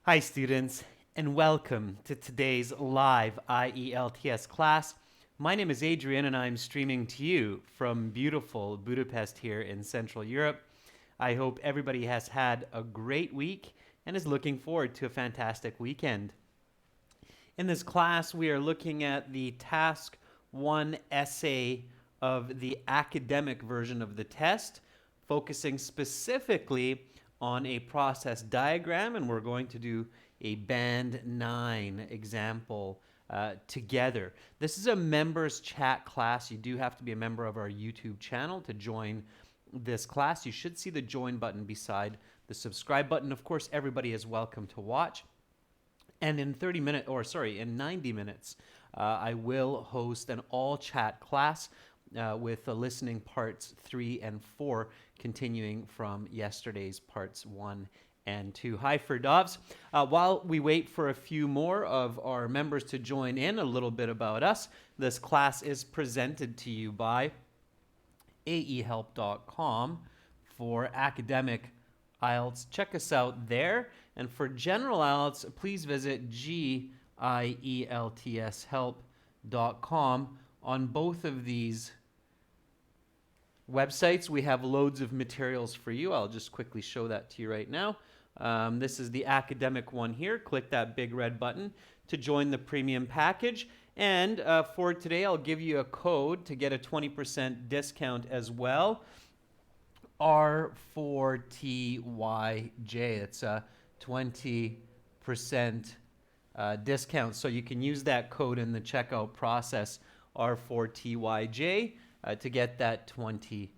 Hi students, and welcome to today's live IELTS class. My name is Adrian and I'm streaming to you from beautiful Budapest here in Central Europe. I hope everybody has had a great week and is looking forward to a fantastic weekend. In this class, we are looking at the Task 1 essay of the academic version of the test, focusing specifically on a process diagram, and we're going to do a Band 9 example together. This is a members chat class. You do have to be a member of our YouTube channel to join this class. You should see the join button beside the subscribe button. Of course, everybody is welcome to watch. And in 90 minutes, I will host an all chat class with the listening parts 3 and 4, continuing from yesterday's parts 1 and 2. Hi, Firdavs. While we wait for a few more of our members to join in, a little bit about us. This class is presented to you by aehelp.com for academic IELTS. Check us out there. And for general IELTS, please visit gieltshelp.com. On both of these websites, we have loads of materials for you. I'll just quickly show that to you right now. This is the academic one here. Click that big red button to join the premium package. And for today, I'll give you a code to get a 20% discount as well. R4TYJ. It's a 20% discount. So you can use that code in the checkout process, R4TYJ, to get that 20%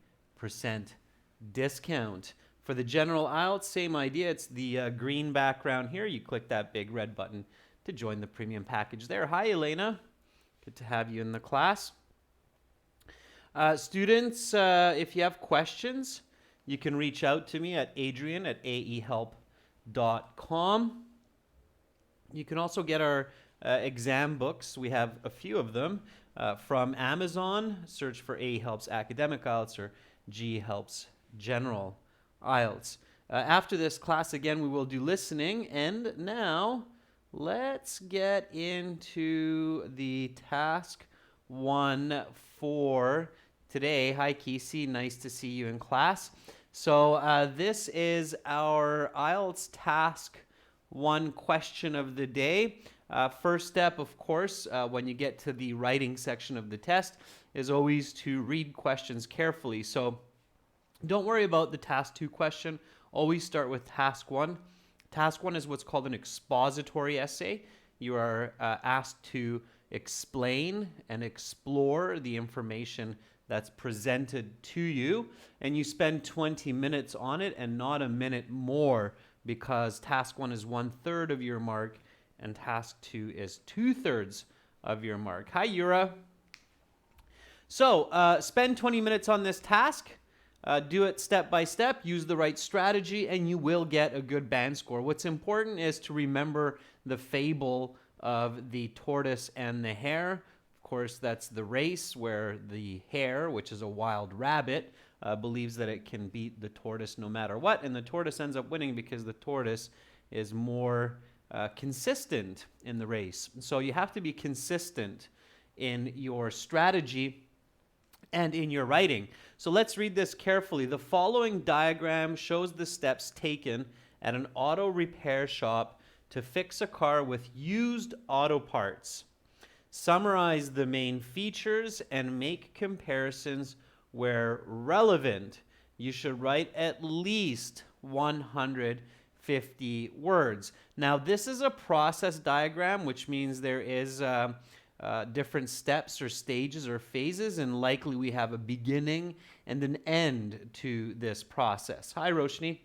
discount. For the general IELTS, same idea. It's the green background here. You click that big red button to join the premium package there. Hi, Elena. Good to have you in the class. Students, if you have questions, you can reach out to me at adrian@aehelp.com. You can also get our exam books. We have a few of them from Amazon. Search for AEhelps Academic IELTS or G Helps General IELTS. After this class, again, we will do listening. And now, let's get into the task 1 for today. Hi, Kesey. Nice to see you in class. So this is our IELTS task 1 question of the day. First step, of course, when you get to the writing section of the test, is always to read questions carefully. So don't worry about the task 2 question. Always start with task 1. Task 1 is what's called an expository essay. You are asked to explain and explore the information that's presented to you, and you spend 20 minutes on it and not a minute more, because task 1 is 1/3 of your mark and task 2 is 2/3 of your mark. Hi, Yura. So spend 20 minutes on this task. Do it step by step, use the right strategy, and you will get a good band score. What's important is to remember the fable of the tortoise and the hare. Of course, that's the race where the hare, which is a wild rabbit, believes that it can beat the tortoise no matter what, and the tortoise ends up winning because the tortoise is more consistent in the race. So you have to be consistent in your strategy and in your writing. So let's read this carefully. The following diagram shows the steps taken at an auto repair shop to fix a car with used auto parts. Summarize the main features and make comparisons where relevant. You should write at least 150 words. Now, this is a process diagram, which means there is different steps or stages or phases, and likely we have a beginning and an end to this process. Hi, Roshni.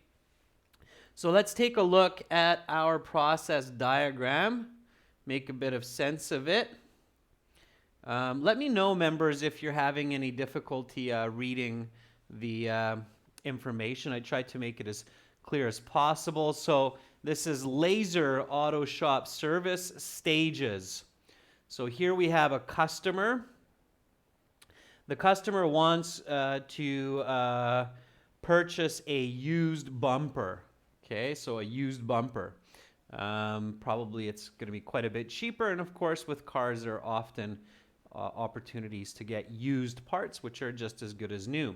So let's take a look at our process diagram, make a bit of sense of it. Let me know, members, if you're having any difficulty reading the information. I tried to make it as clear as possible. So this is laser auto shop service stages. So here we have a customer. The customer wants to purchase a used bumper. Okay, so a used bumper. Probably it's going to be quite a bit cheaper. And of course, with cars, there are often opportunities to get used parts, which are just as good as new.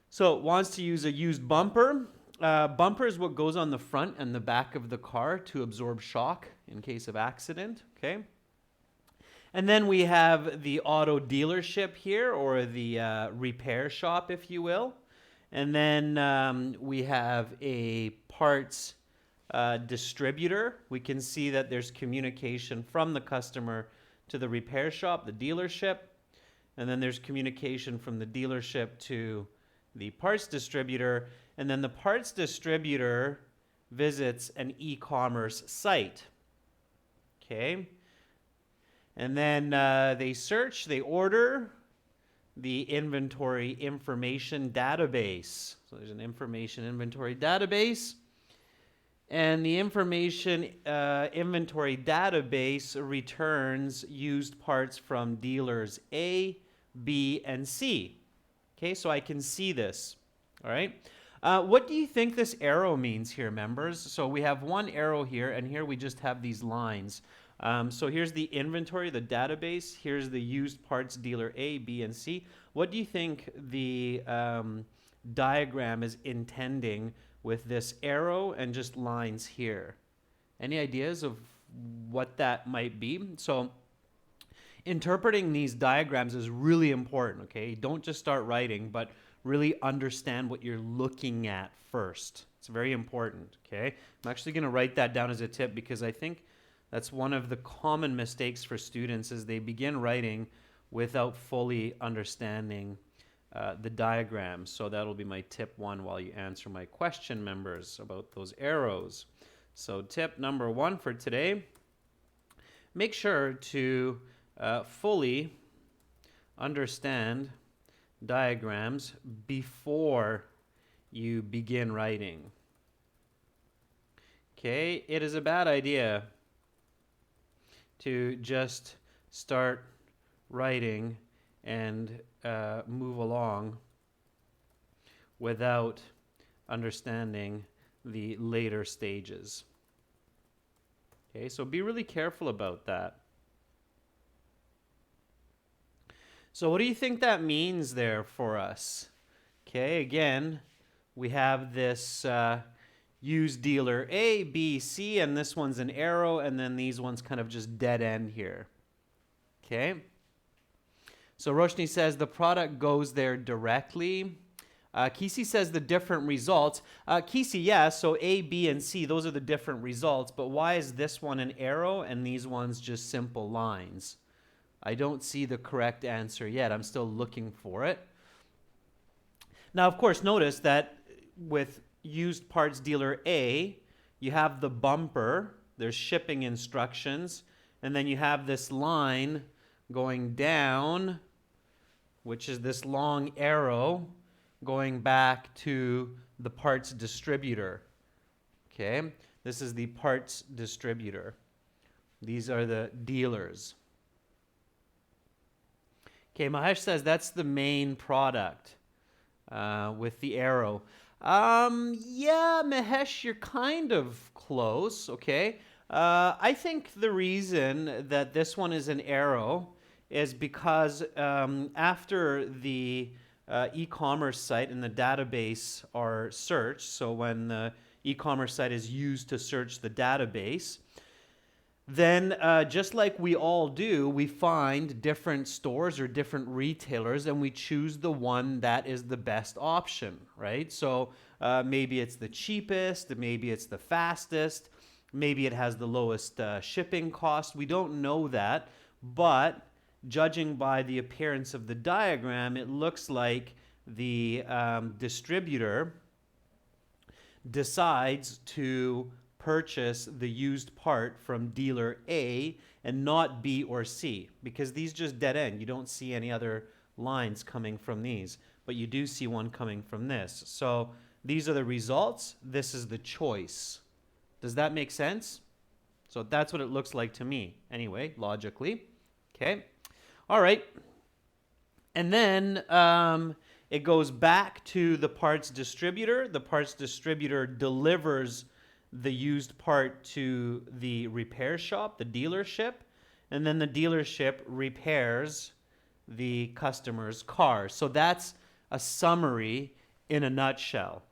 So it wants to use a used bumper. Bumper is what goes on the front and the back of the car to absorb shock in case of accident. Okay. And then we have the auto dealership here, or the repair shop, if you will. And then we have a parts distributor. We can see that there's communication from the customer to the repair shop, the dealership. And then there's communication from the dealership to the parts distributor. And then the parts distributor visits an e-commerce site. Okay. And then they search, they order the inventory information database. So there's an information inventory database. And the information inventory database returns used parts from dealers A, B, and C. Okay, so I can see this. All right. What do you think this arrow means here, members? So we have one arrow here, and here we just have these lines. So here's the inventory, the database. Here's the used parts dealer A, B, and C. What do you think the diagram is intending with this arrow and just lines here? Any ideas of what that might be? So interpreting these diagrams is really important, okay? Don't just start writing, but really understand what you're looking at first. It's very important, okay? I'm actually going to write that down as a tip because I think that's one of the common mistakes for students is they begin writing without fully understanding the diagram. So that'll be my tip one while you answer my question, members, about those arrows. So tip number one for today, make sure to fully understand diagrams before you begin writing. Okay, it is a bad idea to just start writing and move along without understanding the later stages. Okay, so be really careful about that. So what do you think that means there for us? Okay, again, we have this used dealer A, B, C, and this one's an arrow, and then these ones kind of just dead end here. Okay. So Roshni says the product goes there directly. Kisi says the different results. Kisi, yeah, so A, B, and C, those are the different results, but why is this one an arrow and these ones just simple lines? I don't see the correct answer yet. I'm still looking for it. Now, of course, notice that with used parts dealer A, you have the bumper, there's shipping instructions, and then you have this line going down, which is this long arrow going back to the parts distributor. Okay, this is the parts distributor. These are the dealers. Okay, Mahesh says that's the main product with the arrow. Yeah, Mahesh, you're kind of close, okay? I think the reason that this one is an arrow is because after the e-commerce site and the database are searched, so when the e-commerce site is used to search the database, then just like we all do, we find different stores or different retailers and we choose the one that is the best option, right? So maybe it's the cheapest, maybe it's the fastest, maybe it has the lowest shipping cost. We don't know that, but judging by the appearance of the diagram, it looks like the distributor decides to purchase the used part from dealer A and not B or C, because these just dead end. You don't see any other lines coming from these, but you do see one coming from this. So these are the results. This is the choice. Does that make sense? So that's what it looks like to me, anyway, logically. Okay. All right. And then it goes back to the parts distributor. The parts distributor delivers the used part to the repair shop, the dealership, and then the dealership repairs the customer's car. So that's a summary in a nutshell.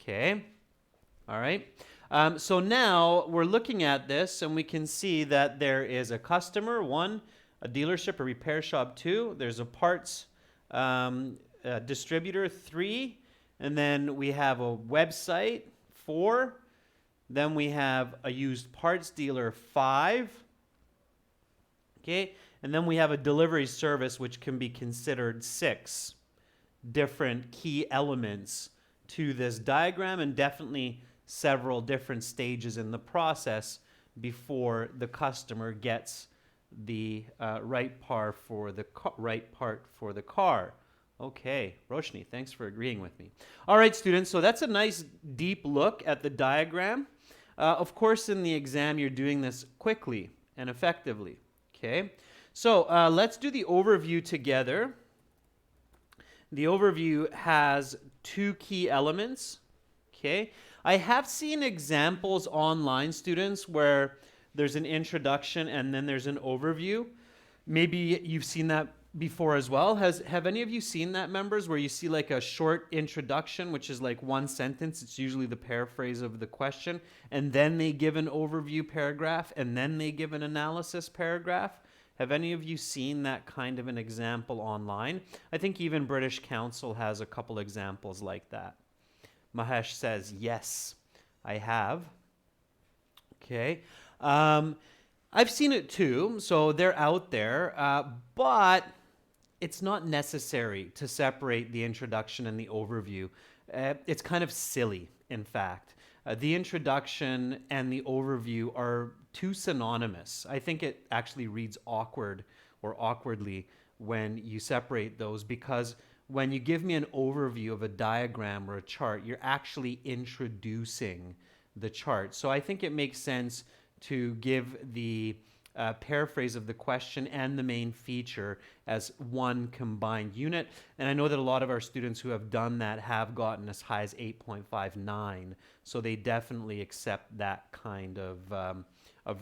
Okay. All right. So now we're looking at this and we can see that there is a customer, one, a dealership, a repair shop, two, there's a parts distributor, three, and then we have a website, four, then we have a used parts dealer, five, okay, and then we have a delivery service, which can be considered six different key elements to this diagram, and definitely several different stages in the process before the customer gets the right part for the car. Okay, Roshni, thanks for agreeing with me. All right, students, so that's a nice deep look at the diagram. Of course, in the exam, you're doing this quickly and effectively. Okay, so let's do the overview together. The overview has two key elements. Okay, I have seen examples online, students, where there's an introduction and then there's an overview. Maybe you've seen that before as well. Have any of you seen that, members, where you see like a short introduction, which is like one sentence? It's usually the paraphrase of the question, and then they give an overview paragraph, and then they give an analysis paragraph. Have any of you seen that kind of an example online? I think even British Council has a couple examples like that. Mahesh says, yes, I have. Okay. I've seen it too, so they're out there, but it's not necessary to separate the introduction and the overview. It's kind of silly, in fact. The introduction and the overview are too synonymous. I think it actually reads awkward or awkwardly when you separate those, because when you give me an overview of a diagram or a chart, you're actually introducing the chart. So I think it makes sense to give the paraphrase of the question and the main feature as one combined unit. And I know that a lot of our students who have done that have gotten as high as 8.59. So they definitely accept that kind of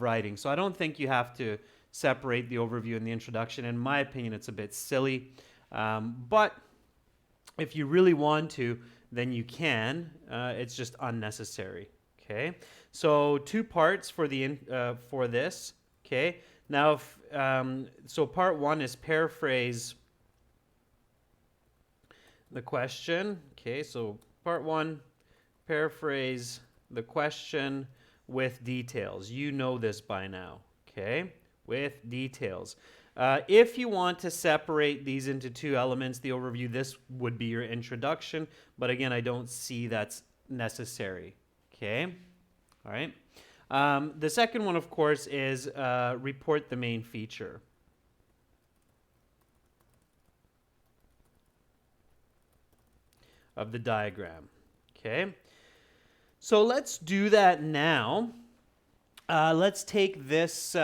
writing. So I don't think you have to separate the overview and the introduction. In my opinion, it's a bit silly. But if you really want to, then you can. It's just unnecessary. Okay. So two parts for this. Okay. Now, so part one is paraphrase the question. Okay. So part one, paraphrase the question with details. You know this by now. Okay. With details. If you want to separate these into two elements, the overview, this would be your introduction. But again, I don't see that's necessary. Okay. All right. The second one, of course, is report the main feature. Of the diagram. Okay. So let's do that now. Let's take this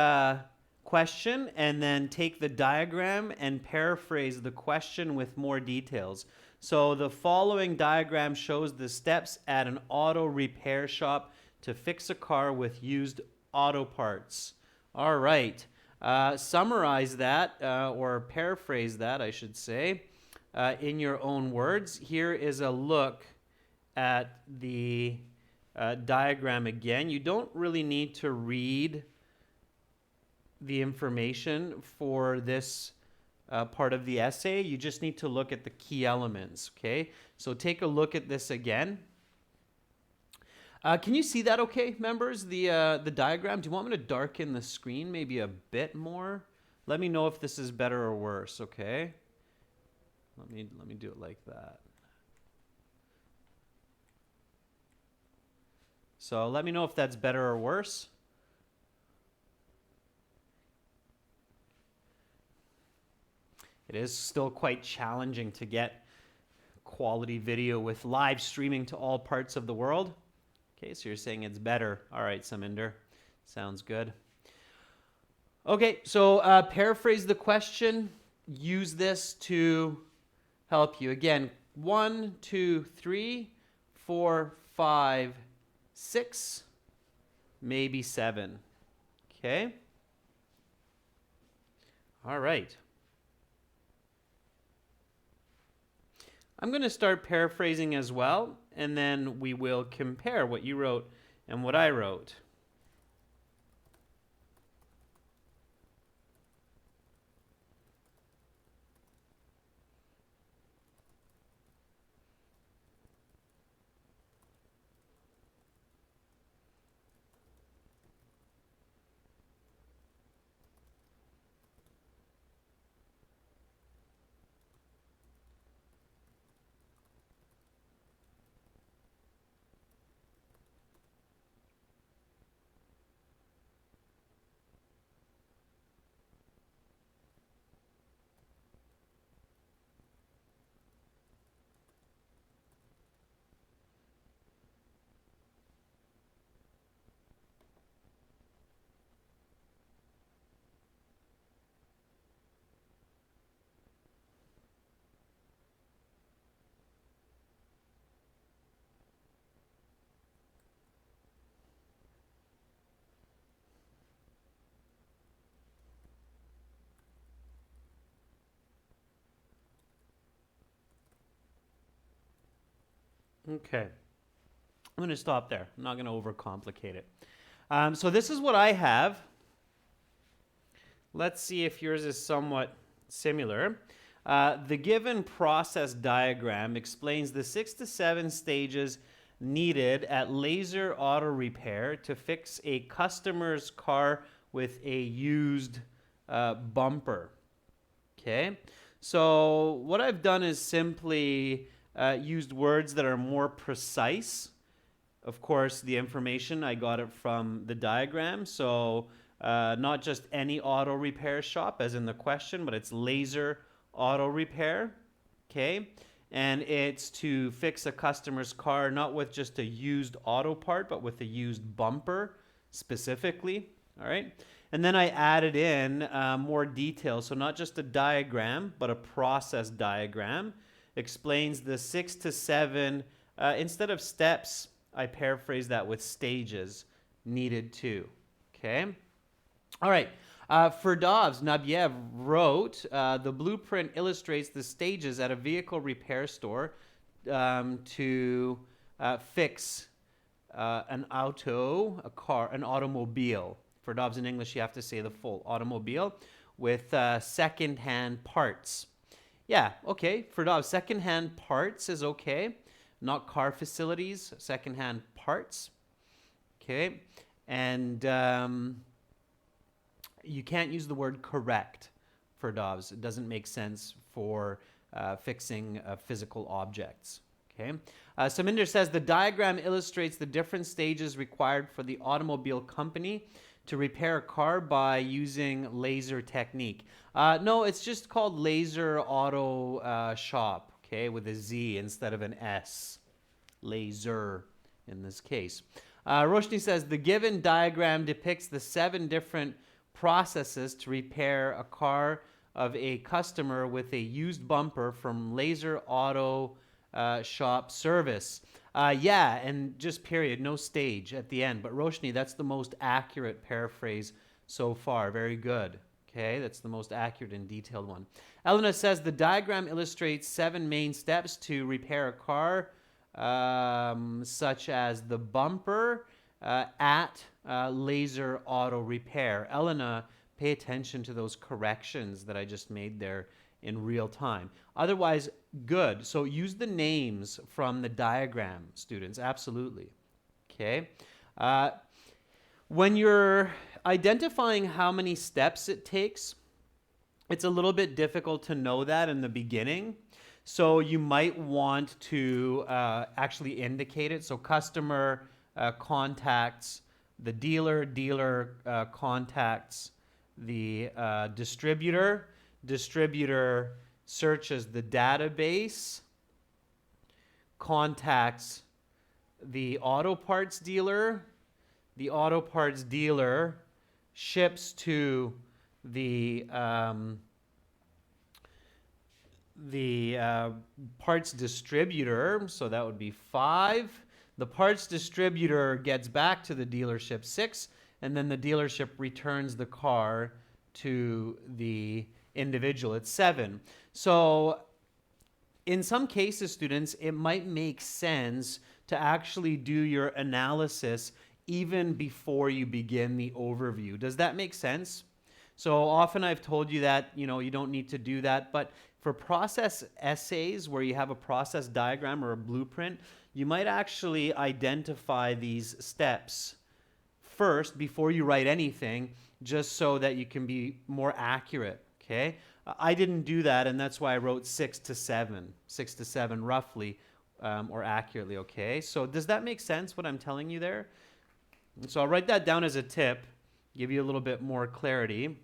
question and then take the diagram and paraphrase the question with more details. So the following diagram shows the steps at an auto repair shop to fix a car with used auto parts. All right. Summarize that or paraphrase that, I should say, in your own words. Here is a look at the diagram again. You don't really need to read the information for this part of the essay. You just need to look at the key elements, okay? So take a look at this again. Can you see that okay, members, the diagram? Do you want me to darken the screen maybe a bit more? Let me know if this is better or worse, okay? Let me do it like that. So let me know if that's better or worse. It is still quite challenging to get quality video with live streaming to all parts of the world. Okay, so you're saying it's better. All right, Saminder. Sounds good. Okay, so paraphrase the question. Use this to help you. Again, 1, 2, 3, 4, 5, 6. maybe 7. Okay? All right. I'm going to start paraphrasing as well, and then we will compare what you wrote and what I wrote. Okay. I'm going to stop there. I'm not going to overcomplicate it. So this is what I have. Let's see if yours is somewhat similar. The given process diagram explains the 6 to 7 stages needed at Laser Auto Repair to fix a customer's car with a used bumper. Okay, so what I've done is simply used words that are more precise. Of course, the information I got it from the diagram, so not just any auto repair shop, as in the question, but it's Laser Auto Repair. Okay, and it's to fix a customer's car, not with just a used auto part, but with a used bumper specifically. All right. And then I added in more details. So not just a diagram, but a process diagram. Explains the 6 to 7, instead of steps, I paraphrase that with stages needed too. Okay? All right. For Dobbs, Nabiev wrote, the blueprint illustrates the stages at a vehicle repair store to fix an auto, a car, an automobile. For Dobbs in English, you have to say the full automobile with second-hand parts. Yeah, okay. For Dobbs, second-hand parts is okay. Not car facilities, second-hand parts. Okay. And you can't use the word correct for Dobbs. It doesn't make sense for fixing physical objects. Okay. Saminder says the diagram illustrates the different stages required for the automobile company to repair a car by using laser technique. No, it's just called Laser Auto Shop, okay, with a Z instead of an S. Laser in this case. Roshni says the given diagram depicts the 7 different processes to repair a car of a customer with a used bumper from Laser Auto Shop Service. Yeah, and just period, no stage at the end. But Roshni, that's the most accurate paraphrase so far. Very good. Okay, that's the most accurate and detailed one. Elena says the diagram illustrates 7 main steps to repair a car, such as the bumper at Laser Auto Repair. Elena, pay attention to those corrections that I just made there in real time. Otherwise, good. So use the names from the diagram, students. Absolutely. Okay. When you're identifying how many steps it takes, it's a little bit difficult to know that in the beginning. So you might want to actually indicate it. So customer contacts the dealer, dealer contacts the distributor, distributor searches the database, contacts the auto parts dealer, the auto parts dealer ships to the parts distributor, so that would be 5. The parts distributor gets back to the dealership 6, and then the dealership returns the car to the individual at 7. So in some cases, students, it might make sense to actually do your analysis even before you begin the overview. Does that make sense? So often I've told you that, you don't need to do that, but for process essays where you have a process diagram or a blueprint, you might actually identify these steps first before you write anything, just so that you can be more accurate, okay? I didn't do that, and that's why I wrote 6 to 7 roughly, or accurately, okay? So does that make sense, what I'm telling you there? So I'll write that down as a tip, give you a little bit more clarity.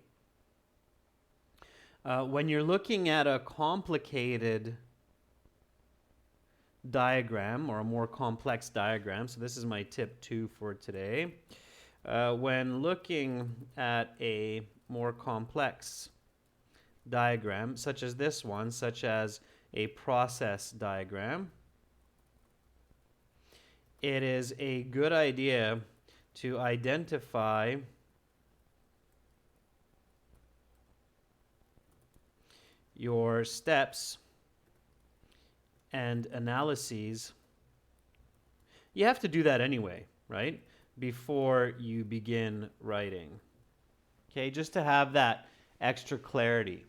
When you're looking at a complicated diagram or a more complex diagram, so this is my tip 2 for today. When looking at a more complex diagram, such as this one, such as a process diagram, it is a good idea to identify your steps and analyses. You have to do that anyway, right? Before you begin writing. Okay, just to have that extra clarity.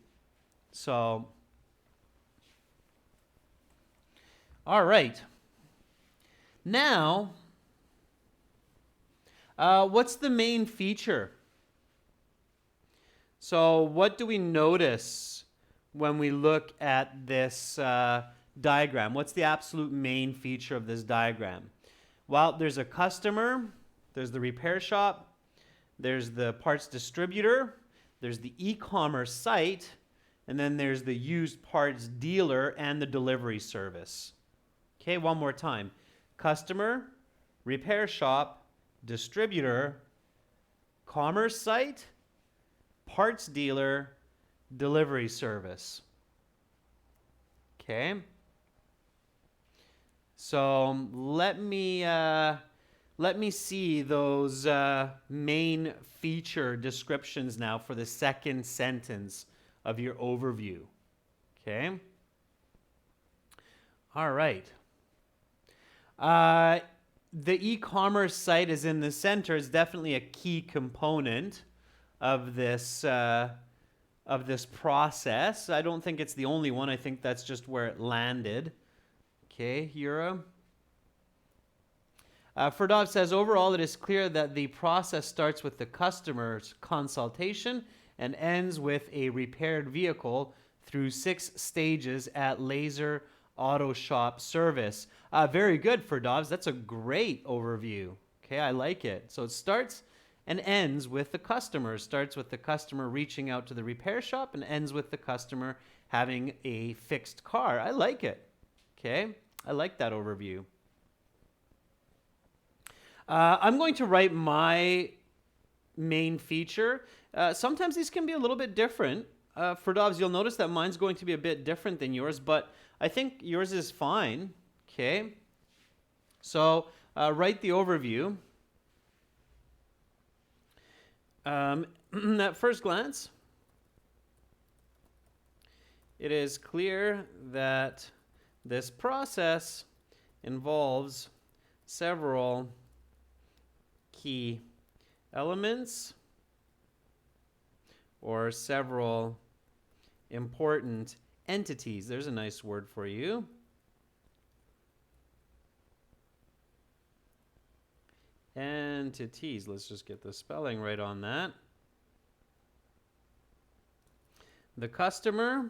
So, all right. Now, what's the main feature? So what do we notice when we look at this diagram? What's the absolute main feature of this diagram? Well, there's a customer, there's the repair shop, there's the parts distributor, there's the e-commerce site, and then there's the used parts dealer and the delivery service. Okay, one more time. Customer, repair shop, distributor, commerce site, parts dealer, delivery service. Okay. So let me see those main feature descriptions now for the second sentence of your overview. Okay. All right. The e-commerce site is in the center. It's definitely a key component of this process. I don't think it's the only one. I think that's just where it landed. Okay, Yura. Ferdov says, overall, it is clear that the process starts with the customer's consultation and ends with a repaired vehicle through 6 stages at Laser Auto Shop Service. Very good, Ferdov. That's a great overview. Okay, I like it. So it starts and ends with the customer. Starts with the customer reaching out to the repair shop and ends with the customer having a fixed car. I like it. Okay, I like that overview. I'm going to write my main feature. Sometimes these can be a little bit different. For Dobbs, you'll notice that mine's going to be a bit different than yours, but I think yours is fine. Okay. So write the overview. At first glance, it is clear that this process involves several key elements or several important entities. There's a nice word for you. Entities. Let's just get the spelling right on that. The customer,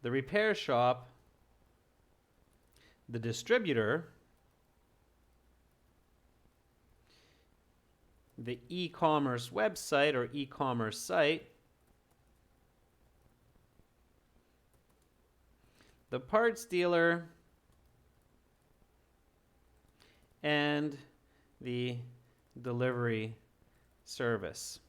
the repair shop, the distributor, the e-commerce website or e-commerce site, the parts dealer, and the delivery service.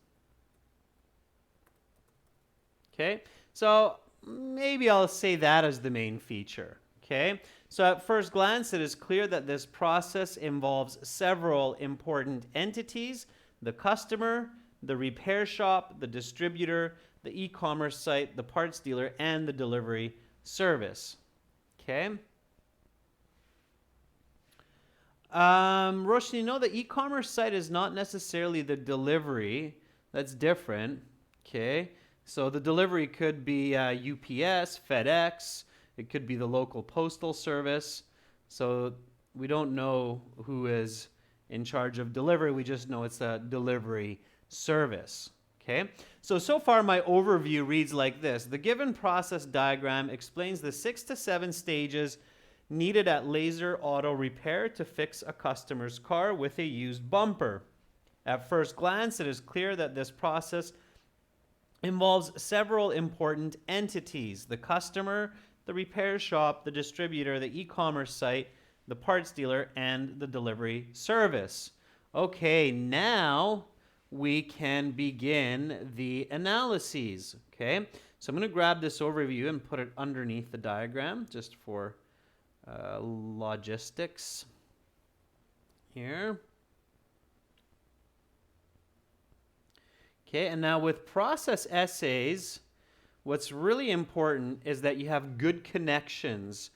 Okay, so maybe I'll say that as the main feature. Okay, So at first glance, it is clear that this process involves several important entities: the customer, the repair shop, the distributor, the e-commerce site, the parts dealer, and the delivery service. Okay. Roshni, no, the e-commerce site is not necessarily the delivery. That's different. Okay. So the delivery could be UPS, FedEx. It could be the local postal service. So we don't know who is in charge of delivery. We just know it's a delivery service. Okay. So far my overview reads like this. The given process diagram explains the 6 to 7 stages needed at Laser Auto Repair to fix a customer's car with a used bumper. At first glance, it is clear that this process involves several important entities: the customer, the repair shop, the distributor, the e-commerce site, the parts dealer, and the delivery service. Okay, now we can begin the analyses. Okay, so I'm going to grab this overview and put it underneath the diagram just for logistics here. Okay, and now with process essays, what's really important is that you have good connections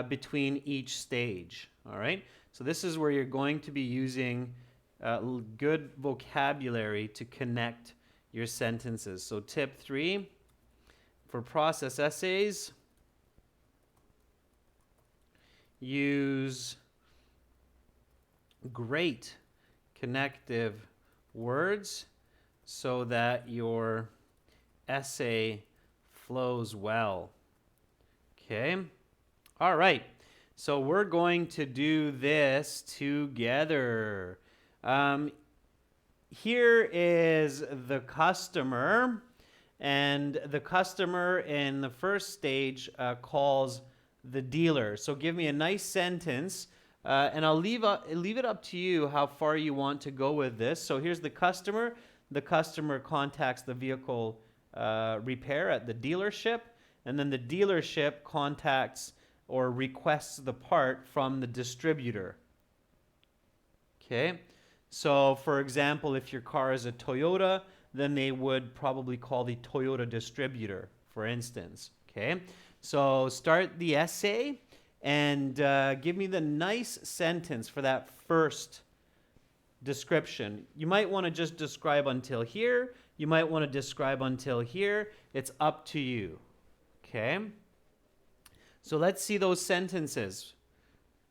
between each stage. All right, so this is where you're going to be using good vocabulary to connect your sentences. So tip 3 for process essays: use great connective words so that your essay flows well. Okay? All right. So we're going to do this together. Here is the customer, and the customer in the first stage calls the dealer. So give me a nice sentence, and I'll leave it up to you how far you want to go with this. So here's the customer. The customer contacts the vehicle repair at the dealership, and then the dealership contacts or requests the part from the distributor. Okay, so for example, if your car is a Toyota, then they would probably call the Toyota distributor, for instance. Okay, so start the essay and give me the nice sentence for that first description. You might want to just describe until here. You might want to describe until here. It's up to you. Okay? So let's see those sentences.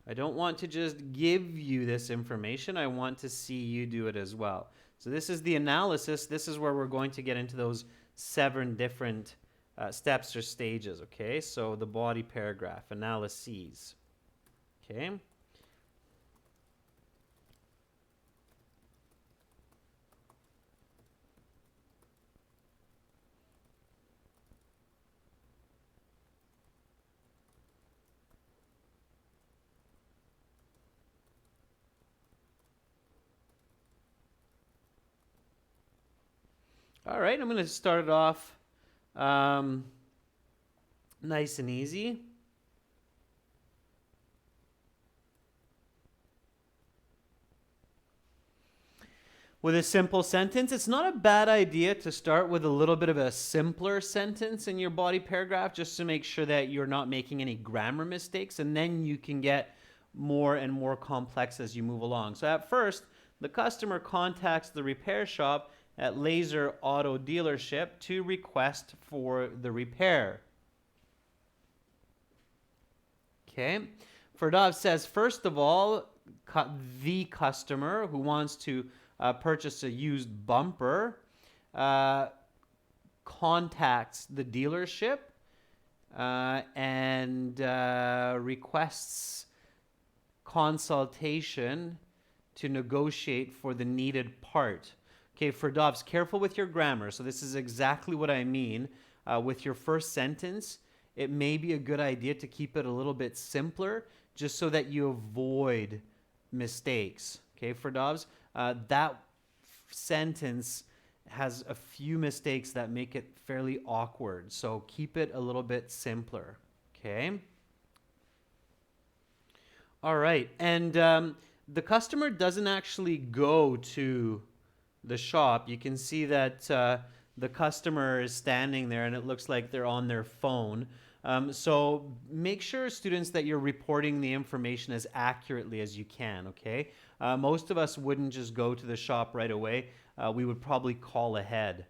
I don't want to just give you this information. I want to see you do it as well. So this is the analysis. This is where we're going to get into those 7 different steps or stages. Okay? So the body paragraph, analyses. Okay? All right, I'm going to start it off nice and easy. With a simple sentence. It's not a bad idea to start with a little bit of a simpler sentence in your body paragraph, just to make sure that you're not making any grammar mistakes, and then you can get more and more complex as you move along. So at first, the customer contacts the repair shop at Laser Auto Dealership to request for the repair. Okay. Ferdov says, first of all, the customer who wants to purchase a used bumper contacts the dealership and requests consultation to negotiate for the needed part. Okay, Ferdovs, careful with your grammar. So this is exactly what I mean. With your first sentence, it may be a good idea to keep it a little bit simpler, just so that you avoid mistakes. Okay, Ferdovs, that sentence has a few mistakes that make it fairly awkward. So keep it a little bit simpler. Okay. All right. And the customer doesn't actually go to the shop. You can see that the customer is standing there and it looks like they're on their phone. So make sure, students, that you're reporting the information as accurately as you can, okay? Most of us wouldn't just go to the shop right away. We would probably call ahead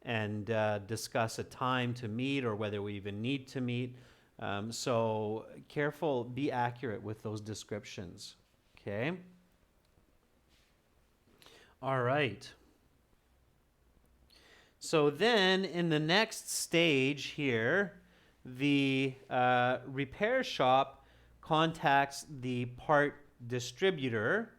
and discuss a time to meet or whether we even need to meet. So careful, be accurate with those descriptions, okay? All right. So then in the next stage here, the repair shop contacts the part distributor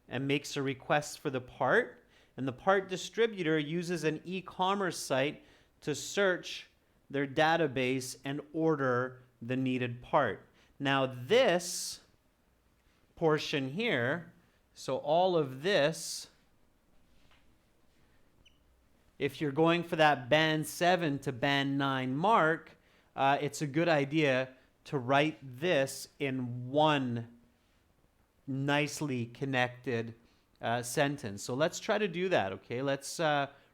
and makes a request for the part. And the part distributor uses an e-commerce site to search their database and order the needed part. Now this portion here, so all of this, if you're going for that band 7 to band 9 mark, it's a good idea to write this in one nicely connected sentence. So let's try to do that, okay? Let's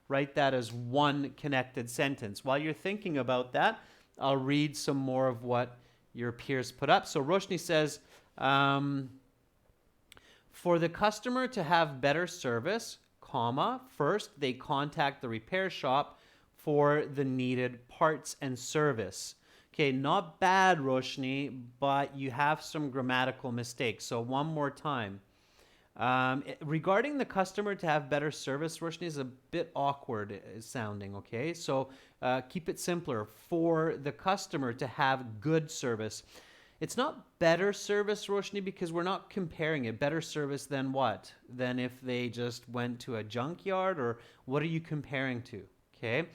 write that as one connected sentence. While you're thinking about that, I'll read some more of what your peers put up. So Roshni says, for the customer to have better service, comma, first they contact the repair shop for the needed parts and service. Okay, not bad, Roshni, but you have some grammatical mistakes. So one more time. Regarding the customer to have better service, Roshni, is a bit awkward sounding, okay? So keep it simpler. For the customer to have good service. It's not better service, Roshni, because we're not comparing it. Better service than what? Than if they just went to a junkyard, or what are you comparing to? Okay.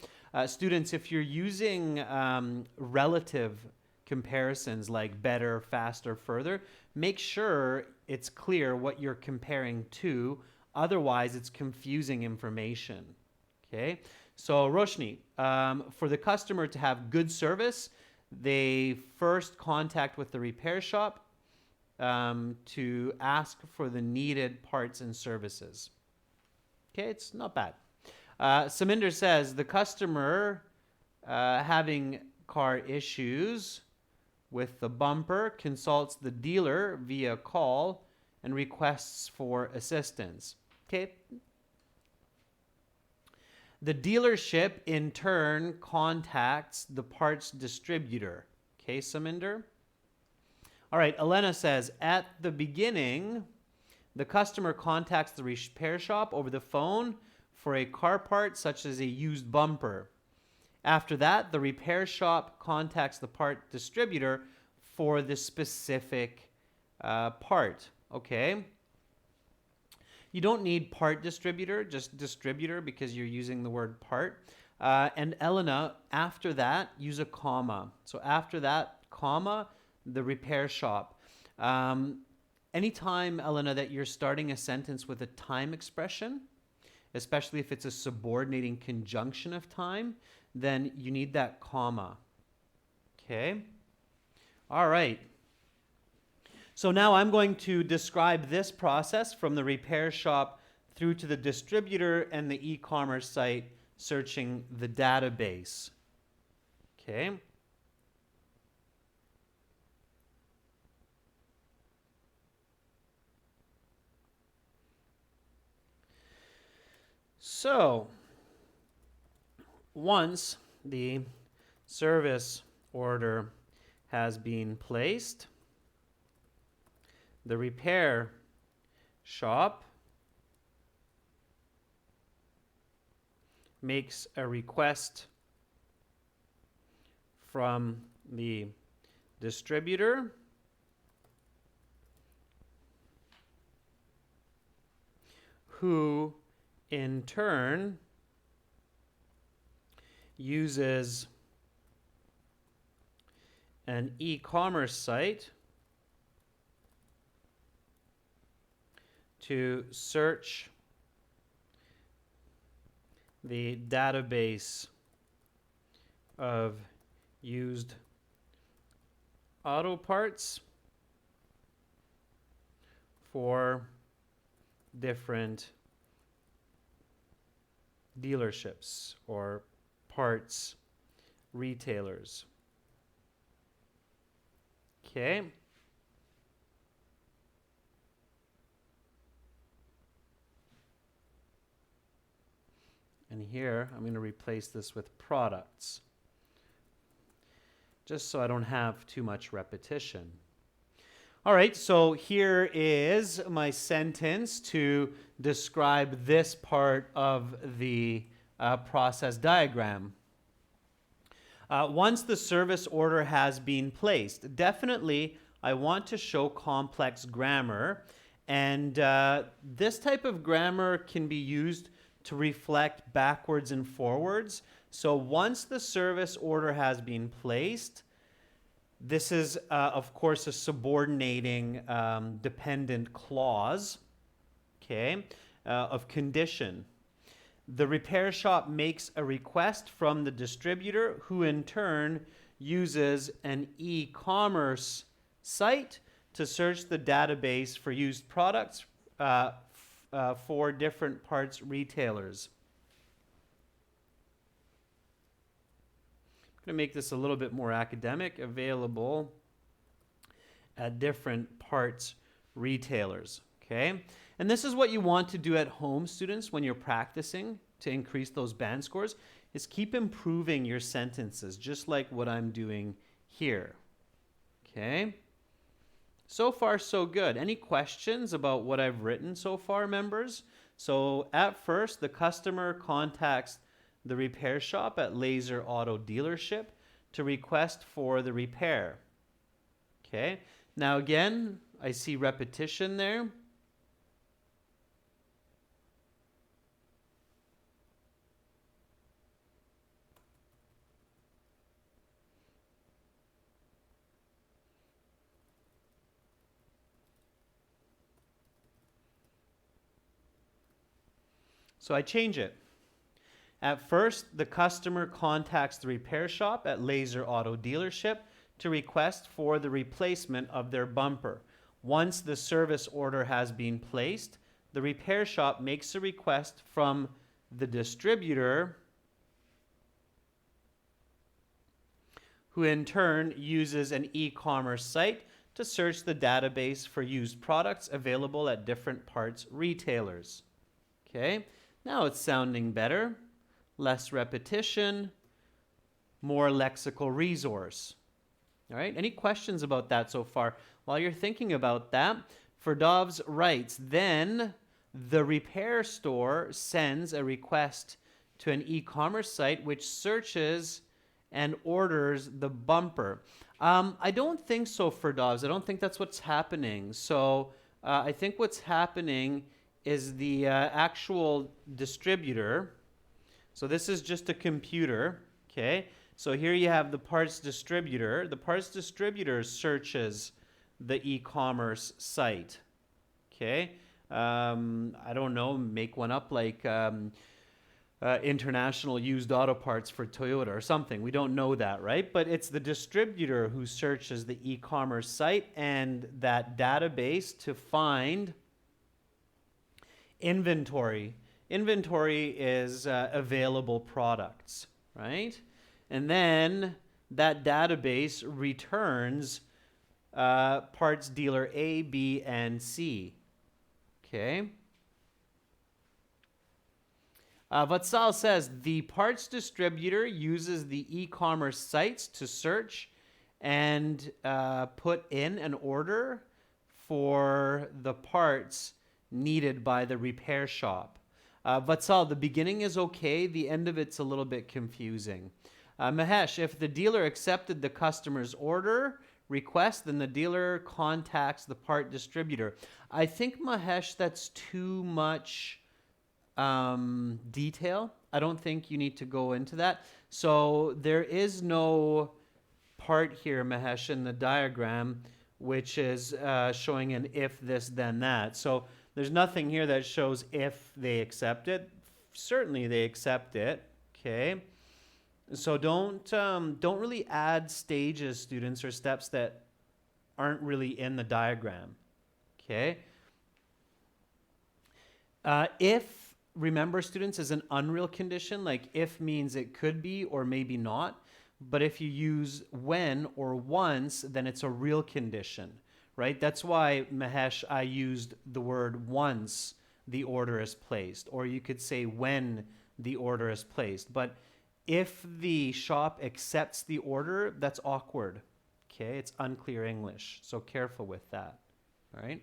Students, if you're using relative comparisons like better, faster, further, make sure it's clear what you're comparing to. Otherwise, it's confusing information. Okay. So, Roshni, for the customer to have good service, they first contact with the repair shop to ask for the needed parts and services. Okay, it's not bad. Saminder says the customer having car issues with the bumper consults the dealer via call and requests for assistance. Okay. The dealership, in turn, contacts the parts distributor. Okay, Saminder? All right, Elena says, at the beginning, the customer contacts the repair shop over the phone for a car part, such as a used bumper. After that, the repair shop contacts the part distributor for the specific part. Okay? You don't need part distributor, just distributor, because you're using the word part. And Elena, after that, use a comma. So after that, comma, the repair shop. Anytime, Elena, that you're starting a sentence with a time expression, especially if it's a subordinating conjunction of time, then you need that comma. Okay? All right. So now I'm going to describe this process from the repair shop through to the distributor and the e-commerce site searching the database. Okay. So once the service order has been placed, the repair shop makes a request from the distributor who in turn uses an e-commerce site to search the database of used auto parts for different dealerships or parts retailers. Okay. And here I'm going to replace this with products, just so I don't have too much repetition. All right, so here is my sentence to describe this part of the process diagram. Once the service order has been placed, definitely I want to show complex grammar, and this type of grammar can be used to reflect backwards and forwards. So once the service order has been placed, this is, of course, a subordinating dependent clause, okay, of condition. The repair shop makes a request from the distributor, who in turn uses an e-commerce site to search the database for used products for different parts retailers. I'm going to make this a little bit more academic. Available at different parts retailers. Okay? And this is what you want to do at home, students, when you're practicing to increase those band scores, is keep improving your sentences, just like what I'm doing here. Okay? So far, so good. Any questions about what I've written so far, members? So at first, the customer contacts the repair shop at Laser Auto Dealership to request for the repair. Okay? Now again, I see repetition there. So I change it. At first, the customer contacts the repair shop at Laser Auto Dealership to request for the replacement of their bumper. Once the service order has been placed, the repair shop makes a request from the distributor, who in turn uses an e-commerce site to search the database for used products available at different parts retailers. Okay, now it's sounding better. Less repetition, more lexical resource. All right, any questions about that so far? While you're thinking about that, Ferdovs writes, then the repair store sends a request to an e-commerce site which searches and orders the bumper. I don't think so, Ferdovs. I don't think that's what's happening. So I think what's happening is the actual distributor. So this is just a computer, okay? So here you have the parts distributor. The parts distributor searches the e-commerce site, okay? I don't know, make one up like international used auto parts for Toyota or something. We don't know that, right? But it's the distributor who searches the e-commerce site and that database to find inventory. Inventory is available products, right? And then that database returns parts dealer A, B, and C. Okay. Vatsal says the parts distributor uses the e-commerce sites to search and put in an order for the parts needed by the repair shop. Vatsal, the beginning is okay. The end of it's a little bit confusing. Mahesh, if the dealer accepted the customer's order request, then the dealer contacts the part distributor. I think, Mahesh, that's too much detail. I don't think you need to go into that. So there is no part here, Mahesh, in the diagram, which is showing an if this, then that. So there's nothing here that shows if they accept it. Certainly they accept it, okay? So don't really add stages, students, or steps that aren't really in the diagram, okay? If, remember students, is an unreal condition, like if means it could be or maybe not. But if you use when or once, then it's a real condition, right? That's why, Mahesh, I used the word once the order is placed, or you could say when the order is placed. But if the shop accepts the order, that's awkward. Okay, it's unclear English, so careful with that. All right.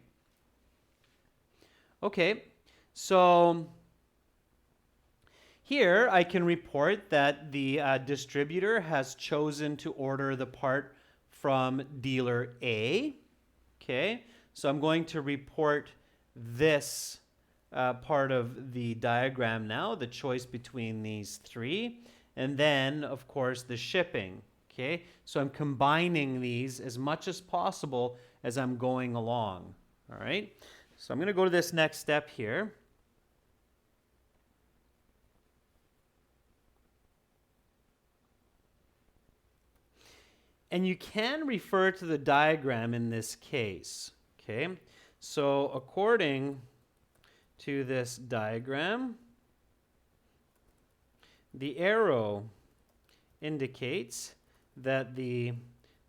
Okay, so here I can report that the distributor has chosen to order the part from dealer A. Okay, so I'm going to report this part of the diagram now, the choice between these three, and then, of course, the shipping. Okay, so I'm combining these as much as possible as I'm going along. All right, so I'm going to go to this next step here. And you can refer to the diagram in this case. Okay, so according to this diagram, the arrow indicates that the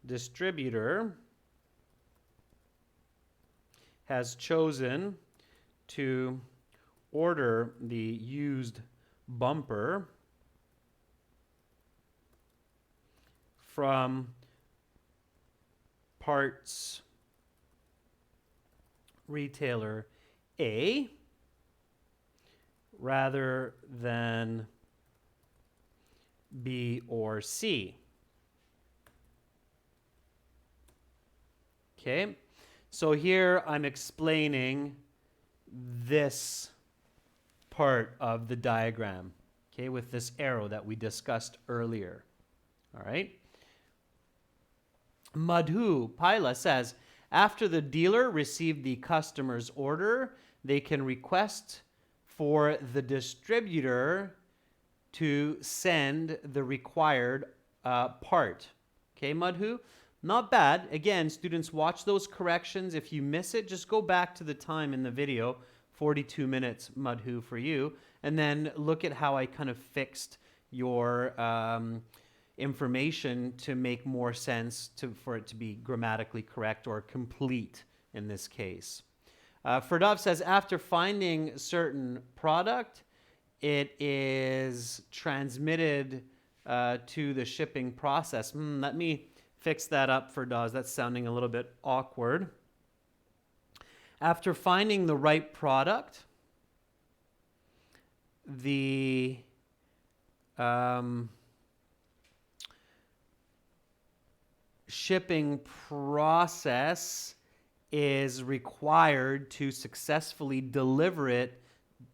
distributor has chosen to order the used bumper from parts retailer A rather than B or C. Okay, so here I'm explaining this part of the diagram, okay, with this arrow that we discussed earlier. All right. Madhu Paila says, after the dealer received the customer's order, they can request for the distributor to send the required part. Okay, Madhu? Not bad. Again, students, watch those corrections. If you miss it, just go back to the time in the video, 42 minutes, Madhu, for you, and then look at how I kind of fixed your information to make more sense, for it to be grammatically correct or complete in this case. Ferdov says, after finding certain product, it is transmitted to the shipping process. Let me fix that up for Dawes. That's sounding a little bit awkward. After finding the right product, the shipping process is required to successfully deliver it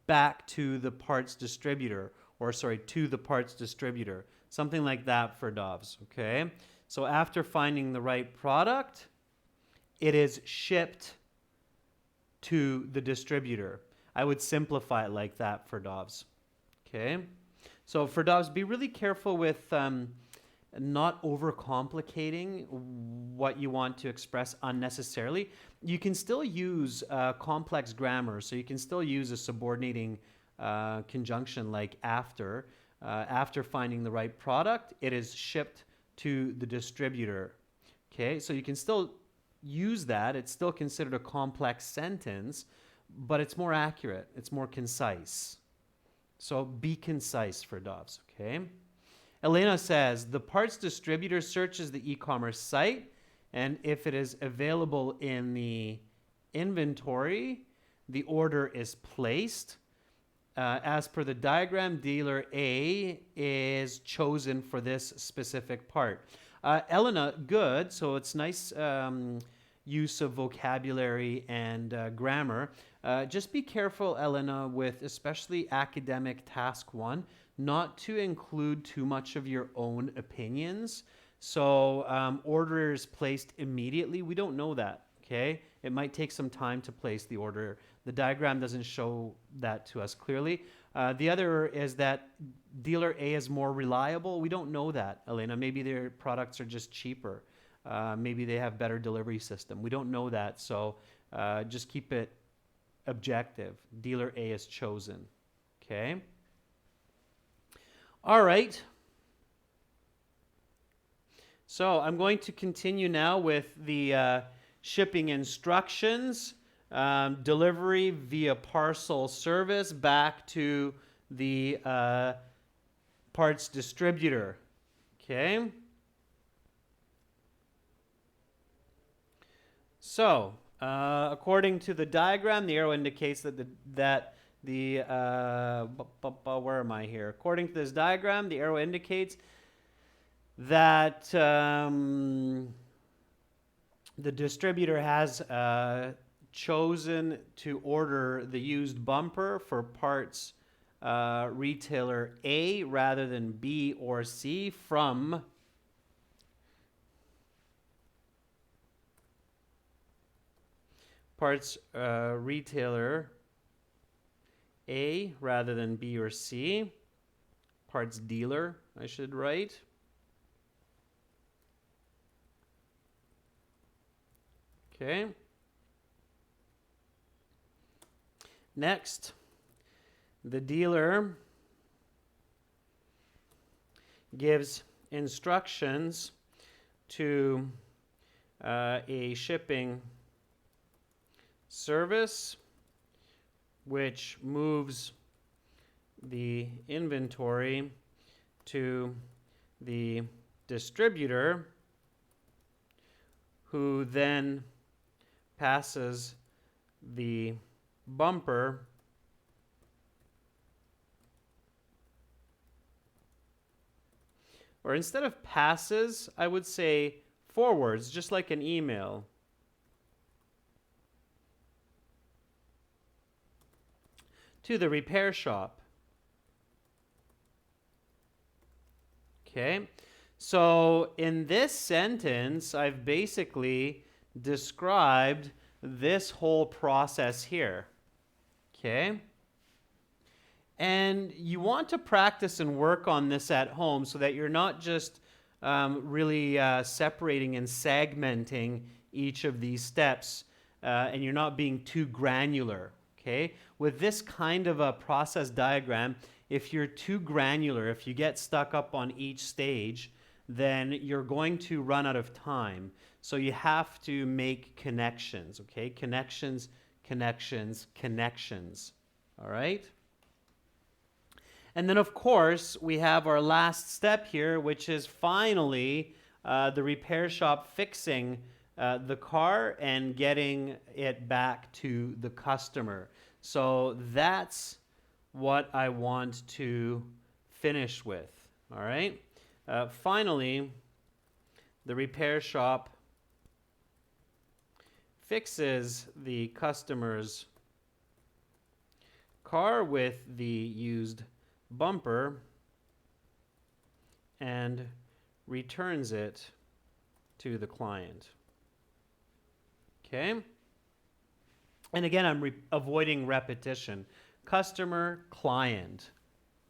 back to the parts distributor, or sorry, to the parts distributor. Something like that for Dobbs, okay? So after finding the right product, it is shipped to the distributor. I would simplify it like that for Dobbs, okay? So for Dobbs, be really careful with not overcomplicating what you want to express unnecessarily. You can still use complex grammar, so you can still use a subordinating conjunction like after. After finding the right product, it is shipped to the distributor. Okay, so you can still use that. It's still considered a complex sentence, but it's more accurate. It's more concise. So be concise for Dobbs, okay? Elena says, the parts distributor searches the e-commerce site, and if it is available in the inventory, the order is placed. As per the diagram, dealer A is chosen for this specific part. Elena, good. So it's nice use of vocabulary and grammar. Just be careful, Elena, with especially academic task 1, not to include too much of your own opinions. So order is placed immediately. We don't know that, okay? It might take some time to place the order. The diagram doesn't show that to us clearly. The other is that dealer A is more reliable. We don't know that, Elena. Maybe their products are just cheaper. Maybe they have better delivery system. We don't know that, so just keep it objective. Dealer A is chosen. Okay. All right. So I'm going to continue now with the shipping instructions. Delivery via parcel service back to the parts distributor. Okay. So, according to the diagram, the arrow indicates that where am I here? According to this diagram, the arrow indicates that the distributor has chosen to order the used bumper for parts retailer A rather than B or C from parts retailer A rather than B or C. Parts dealer, I should write. Okay. Next, the dealer gives instructions to a shipping service which moves the inventory to the distributor, who then passes the bumper or instead of passes, I would say forwards, just like an email. To the repair shop. Okay, so in this sentence, I've basically described this whole process here. Okay, and you want to practice and work on this at home so that you're not just really separating and segmenting each of these steps and you're not being too granular. Okay, with this kind of a process diagram, if you're too granular, if you get stuck up on each stage, then you're going to run out of time. So you have to make connections, okay? Connections, connections, connections, all right? And then, of course, we have our last step here, which is finally the repair shop fixing the car and getting it back to the customer. So that's what I want to finish with, all right? Finally, the repair shop fixes the customer's car with the used bumper and returns it to the client. Okay? And again, I'm avoiding repetition. Customer, client.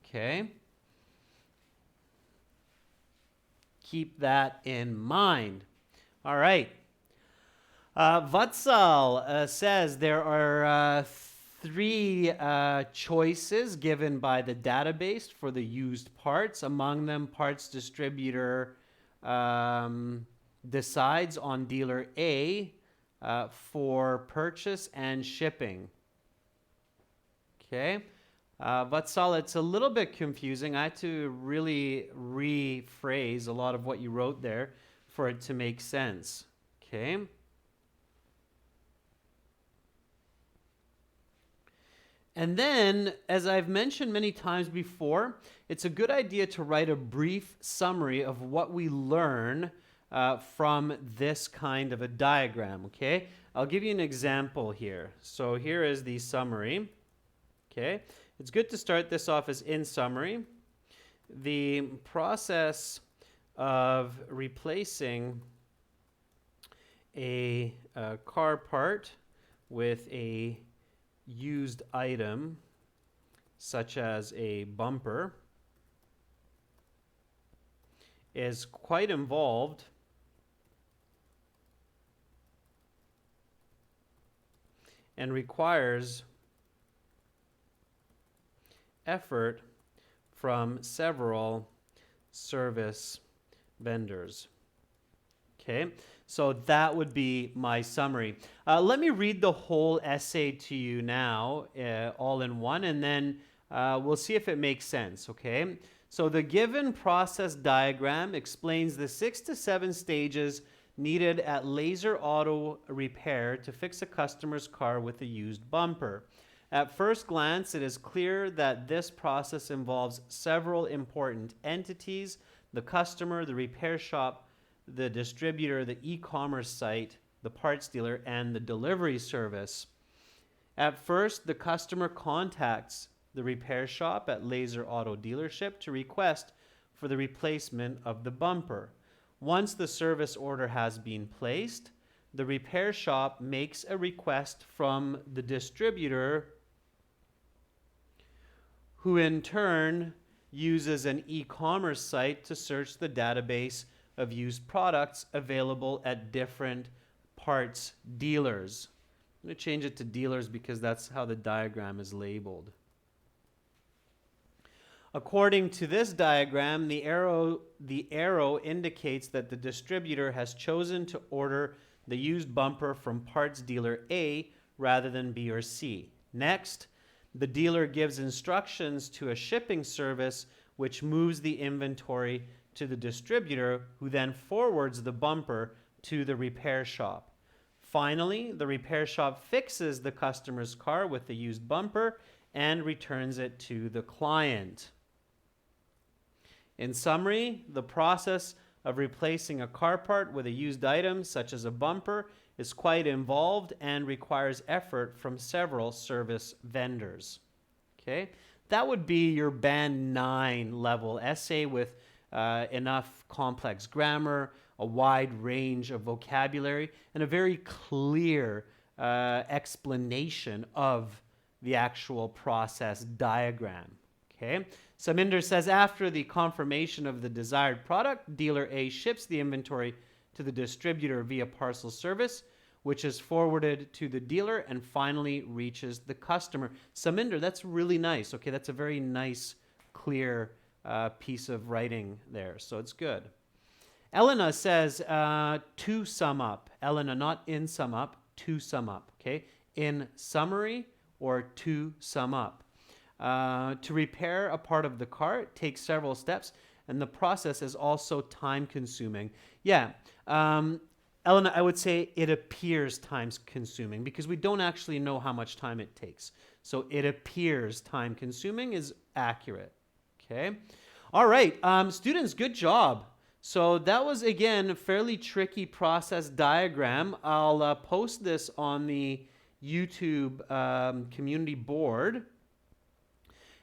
Okay? Keep that in mind. All right. Vatsal says there are three choices given by the database for the used parts. Among them, parts distributor decides on dealer A for purchase and shipping. Okay. Vatsal, it's a little bit confusing. I had to really rephrase a lot of what you wrote there for it to make sense. Okay. And then, as I've mentioned many times before, it's a good idea to write a brief summary of what we learn from this kind of a diagram, okay? I'll give you an example here. So here is the summary, okay? It's good to start this off as in summary. The process of replacing a car part with a used item, such as a bumper, is quite involved and requires effort from several service vendors. Okay, so that would be my summary. Let me read the whole essay to you now, all in one, and then we'll see if it makes sense, okay? So the given process diagram explains the 6 to 7 stages needed at Laser Auto Repair to fix a customer's car with a used bumper. At first glance, it is clear that this process involves several important entities: the customer, the repair shop, the distributor, the e-commerce site, the parts dealer, and the delivery service. At first, the customer contacts the repair shop at Laser Auto Dealership to request for the replacement of the bumper. Once the service order has been placed, the repair shop makes a request from the distributor, who in turn uses an e-commerce site to search the database of used products available at different parts dealers. I'm going to change it to dealers because that's how the diagram is labeled. According to this diagram, the arrow indicates that the distributor has chosen to order the used bumper from parts dealer A rather than B or C. Next, the dealer gives instructions to a shipping service which moves the inventory to the distributor, who then forwards the bumper to the repair shop. Finally, the repair shop fixes the customer's car with the used bumper and returns it to the client. In summary, the process of replacing a car part with a used item, such as a bumper, is quite involved and requires effort from several service vendors. Okay, that would be your Band 9 level essay with enough complex grammar, a wide range of vocabulary, and a very clear explanation of the actual process diagram. Okay, Saminder says, after the confirmation of the desired product, dealer A ships the inventory to the distributor via parcel service, which is forwarded to the dealer and finally reaches the customer. Saminder, that's really nice. Okay, that's a very nice, clear piece of writing there, so it's good. Elena says, to sum up. Elena, not in sum up, to sum up, okay? In summary or to sum up. To repair a part of the car, it takes several steps, and the process is also time-consuming. Yeah, Elena, I would say it appears time-consuming because we don't actually know how much time it takes. So it appears time-consuming is accurate. Okay. All right. Students, good job. So that was, again, a fairly tricky process diagram. I'll post this on the YouTube community board.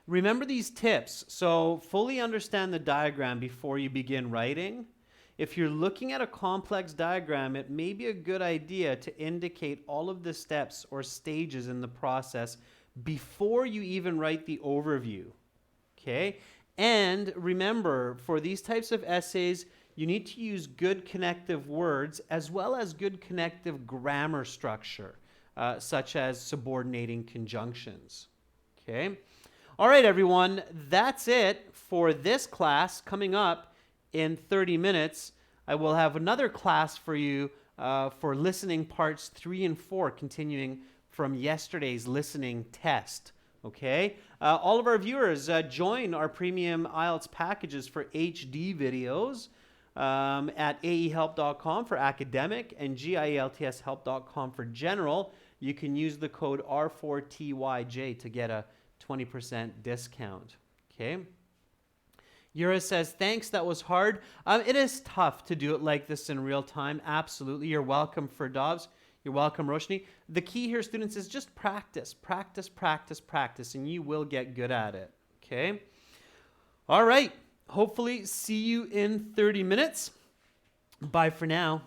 Remember these tips. So fully understand the diagram before you begin writing. If you're looking at a complex diagram, it may be a good idea to indicate all of the steps or stages in the process before you even write the overview. Okay? And remember, for these types of essays, you need to use good connective words as well as good connective grammar structure, such as subordinating conjunctions. Okay? All right, everyone, that's it for this class. Coming up in 30 minutes, I will have another class for you for listening parts 3 and 4, continuing from yesterday's listening test. Okay? All of our viewers, join our premium IELTS packages for HD videos at aehelp.com for academic and gieltshelp.com for general. You can use the code R4TYJ to get a 20% discount. Okay? Yura says, thanks, that was hard. It is tough to do it like this in real time. Absolutely. You're welcome, Firdavs. You're welcome, Roshni. The key here, students, is just practice, practice, practice, practice, and you will get good at it. Okay? All right. Hopefully, see you in 30 minutes. Bye for now.